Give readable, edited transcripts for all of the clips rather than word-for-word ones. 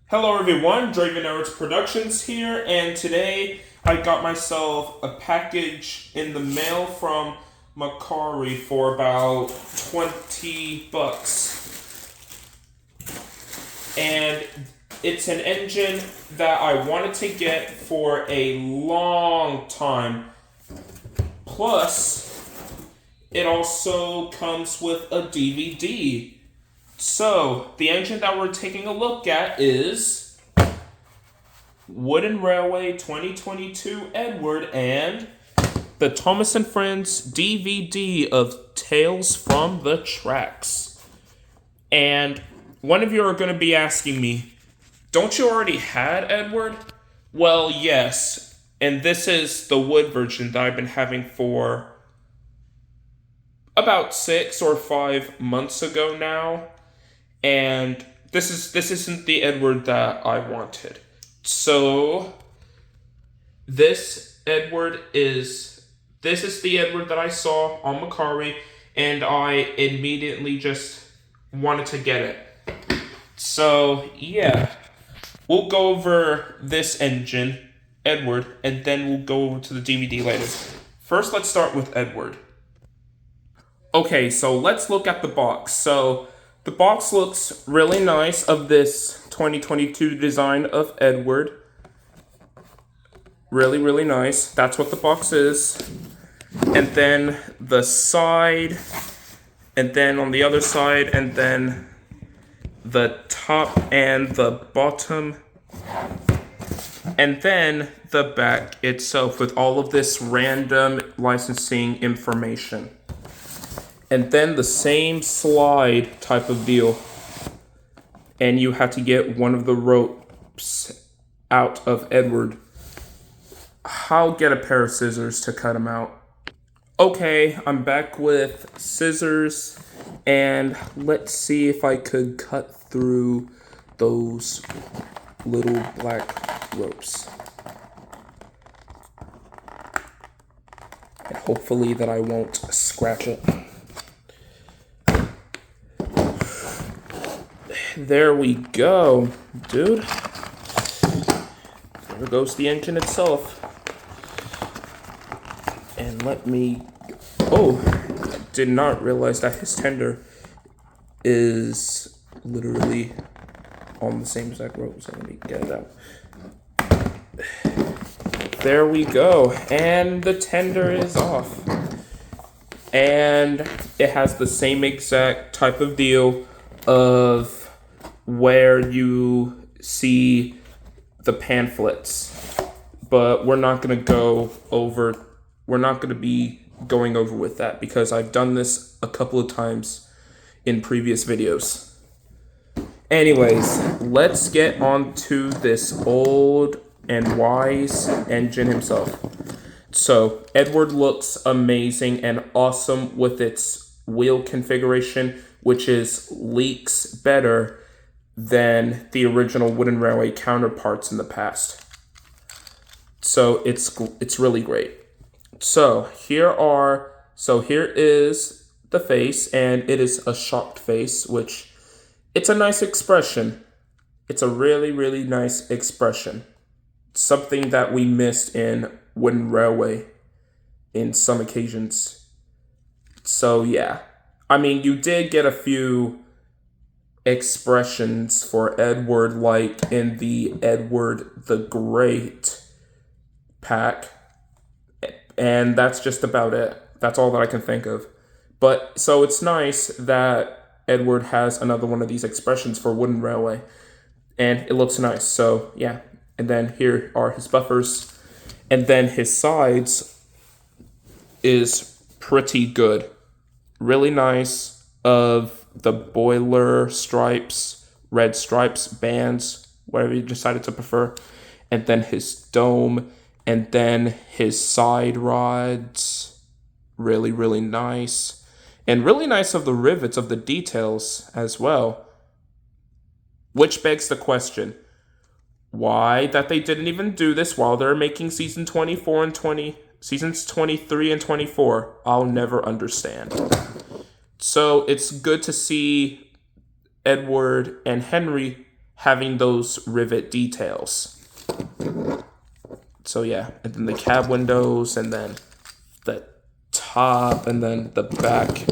Hello everyone, Draven Nerds Productions here, and today I got myself a package in the mail from Macari for about 20 bucks. And it's an engine that I wanted to get for a long time. Plus, it also comes with a DVD. So, the engine that we're taking a look at is Wooden Railway 2022 Edward and the Thomas & Friends DVD of Tales from the Tracks. And one of you are going to be asking me, don't you already had Edward? Well, yes. And this is the wood version that I've been having for about 6 or 5 months ago now. And this isn't the Edward that I wanted. So this is the Edward that I saw on Macari, and I immediately just wanted to get it. So yeah, we'll go over this engine, Edward, and then we'll go over to the DVD later. First, let's start with Edward. Okay, so let's look at the box. So the box looks really nice of this 2022 design of Edward. Really, really nice. That's what the box is. And then the side, and then on the other side, and then the top and the bottom, and then the back itself with all of this random licensing information. And then the same slide type of deal. And you have to get one of the ropes out of Edward. I'll get a pair of scissors to cut them out. Okay, I'm back with scissors. And let's see if I could cut through those little black ropes. And hopefully that I won't scratch it. There we go, dude. There goes the engine itself. And let me... Oh, I did not realize that his tender is literally on the same exact rope. So let me get it out. There we go. And the tender is off. And it has the same exact type of deal of where you see the pamphlets, but we're not going to be going over with that because I've done this a couple of times in previous videos. Anyways, let's get on to this old and wise engine himself. So Edward looks amazing and awesome with its wheel configuration, which is leaks better than the original Wooden Railway counterparts in the past. So it's really great. So here is the face, and it is a shocked face, which it's a nice expression. It's a really, really nice expression. Something that we missed in Wooden Railway in some occasions. So yeah, I mean, you did get a few expressions for Edward, like in the Edward the Great pack, and that's just about it. That's all that I can think of. But so it's nice that Edward has another one of these expressions for Wooden Railway, and it looks nice. So yeah, and then here are his buffers, and then his sides is pretty good, really nice of the boiler stripes, red stripes, bands, whatever you decided to prefer, and then his dome, and then his side rods, really, really nice, and really nice of the rivets of the details as well, which begs the question, why that they didn't even do this while they're making seasons 23 and 24, I'll never understand. So it's good to see Edward and Henry having those rivet details. So yeah, and then the cab windows, and then the top, and then the back,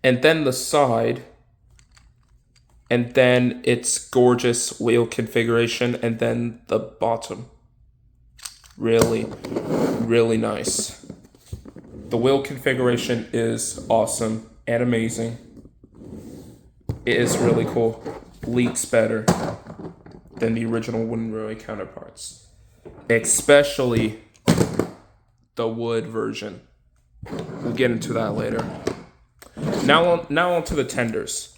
and then the side, and then its gorgeous wheel configuration, and then the bottom. Really, really nice. The wheel configuration is awesome and amazing. It is really cool. Leaks better than the original Wooden Railway counterparts, especially the wood version. We'll get into that later. Now on to the tenders.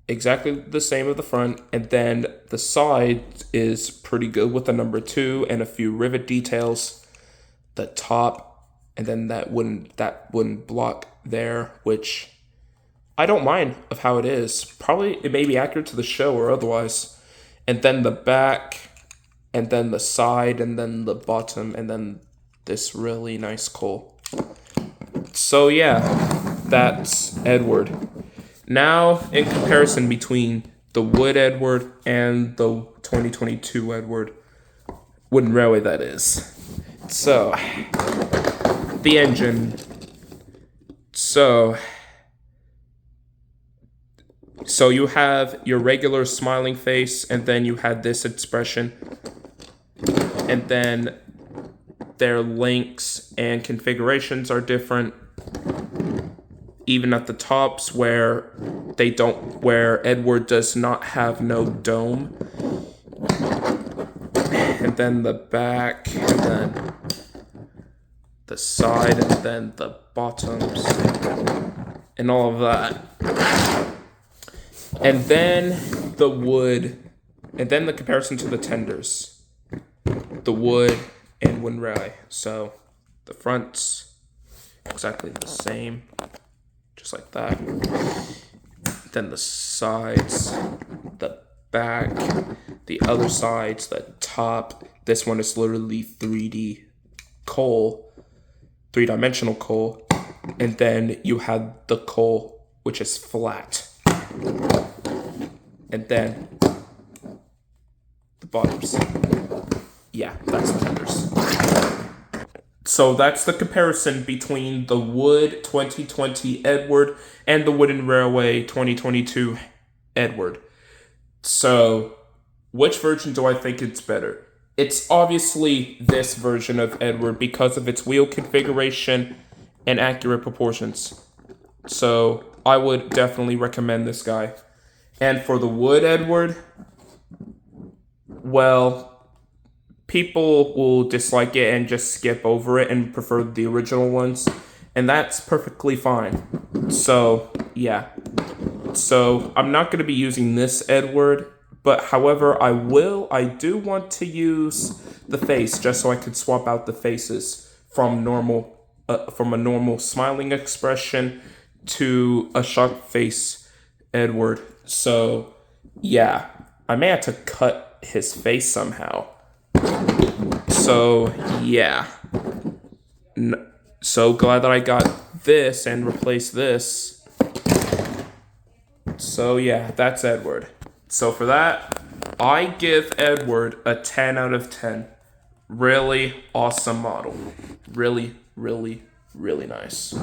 Exactly the same at the front, and then the side is pretty good with the number 2 and a few rivet details. The top, and then that wooden block there, which I don't mind of how it is. Probably it may be accurate to the show or otherwise. And then the back, and then the side, and then the bottom, and then this really nice coal. So yeah, that's Edward. Now, in comparison between the wood Edward and the 2022 Edward, Wooden Railway that is. So, the engine. So you have your regular smiling face, and then you had this expression, and then their links and configurations are different. Even at the tops where Edward does not have no dome. And then the back, and then the side, and then the bottoms, and all of that. And then the wood, and then the comparison to the tenders. The wood and Wooden Railway. So the front's exactly the same. Just like that. Then the sides, the back, the other sides, the top. This one is literally 3D coal, 3-dimensional coal. And then you have the coal, which is flat. And then the bottoms. Yeah, that's the tenders. So that's the comparison between the Wood 2020 Edward and the Wooden Railway 2022 Edward. So, which version do I think it's better? It's obviously this version of Edward because of its wheel configuration and accurate proportions. So, I would definitely recommend this guy. And for the Wood Edward, well, people will dislike it and just skip over it and prefer the original ones, and that's perfectly fine. So, yeah. So, I'm not going to be using this Edward, but however, I do want to use the face just so I could swap out the faces from a normal smiling expression to a shocked face Edward. So, yeah. I may have to cut his face somehow. So, yeah. So glad that I got this and replaced this. So, yeah, that's Edward. So, for that, I give Edward a 10 out of 10. Really awesome model. Really, really, really nice.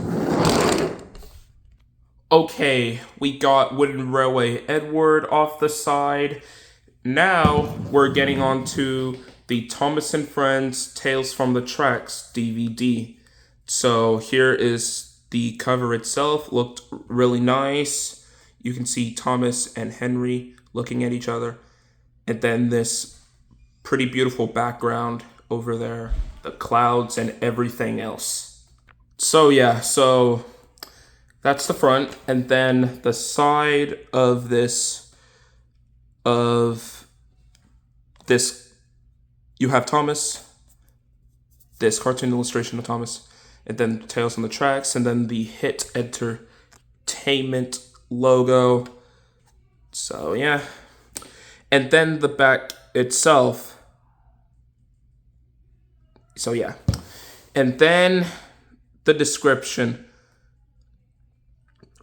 Okay, we got Wooden Railway Edward off the side. Now, we're getting on to the Thomas and Friends Tales from the Tracks DVD. So here is the cover itself. Looked really nice. You can see Thomas and Henry looking at each other. And then this pretty beautiful background over there. The clouds and everything else. So yeah, so that's the front. And then the side of this you have Thomas, this cartoon illustration of Thomas, and then Tales on the Tracks, and then the Hit Entertainment logo. So, yeah. And then the back itself. So, yeah. And then the description.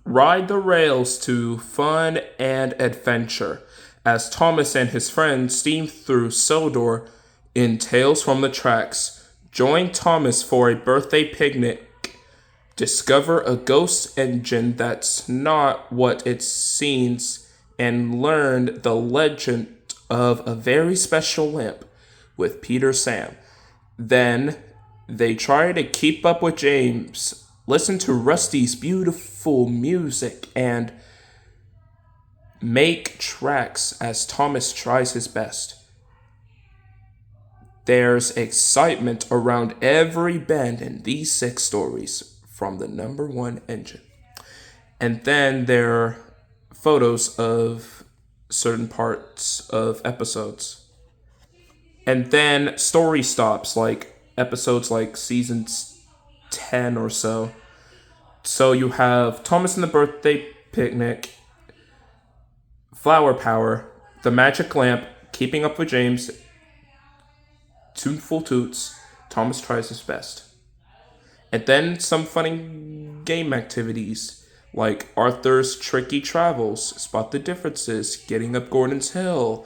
ride the rails to fun and adventure as Thomas and his friends steam through Sodor in Tales from the Tracks. Join Thomas for a birthday picnic. Discover a ghost engine that's not what it seems and learn the legend of a very special lamp with Peter Sam. Then they try to keep up with James, listen to Rusty's beautiful music, and make tracks as Thomas tries his best. There's excitement around every bend in these 6 stories from the number 1 engine. And then there are photos of certain parts of episodes. And then story stops, like episodes like season 10 or so. So you have Thomas and the Birthday Picnic, Flower Power, The Magic Lamp, Keeping Up with James, Tuneful Toots, Thomas Tries His Best. And then some funny game activities like Arthur's Tricky Travels, Spot the Differences, Getting Up Gordon's Hill,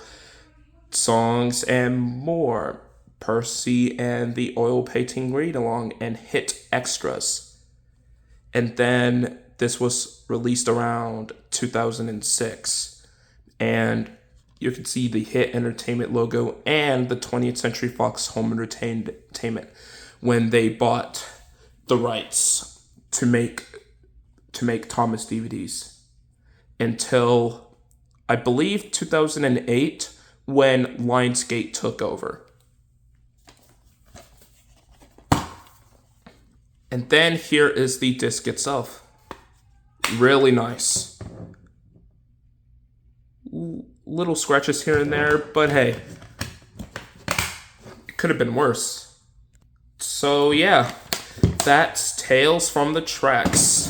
Songs and More, Percy and the Oil Painting Read Along, and Hit Extras. And then this was released around 2006. And you can see the Hit Entertainment logo and the 20th Century Fox Home Entertainment when they bought the rights to make Thomas DVDs until I believe 2008 when Lionsgate took over. And then here is the disc itself. Really nice. Little scratches here and there, but hey, it could have been worse. So yeah, that's Tales from the Tracks.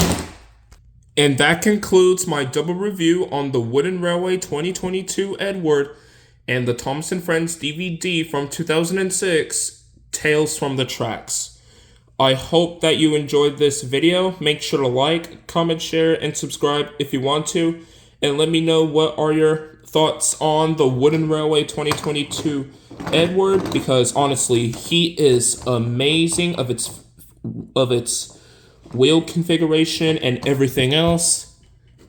And that concludes my double review on the Wooden Railway 2022 Edward and the Thomas & Friends DVD from 2006, Tales from the Tracks. I hope that you enjoyed this video. Make sure to like, comment, share, and subscribe if you want to. And let me know what are your thoughts on the Wooden Railway 2022 Edward, because honestly, he is amazing of its wheel configuration and everything else.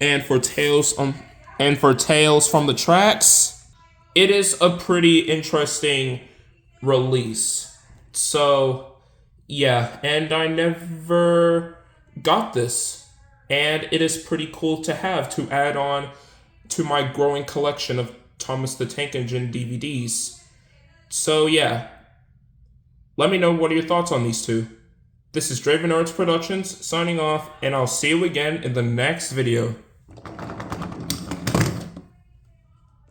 And for Tales from the Tracks, it is a pretty interesting release. So yeah, and I never got this, and it is pretty cool to have to add on to my growing collection of Thomas the Tank Engine DVDs. So yeah, let me know what are your thoughts on these two. This is Draven Arts Productions signing off, and I'll see you again in the next video.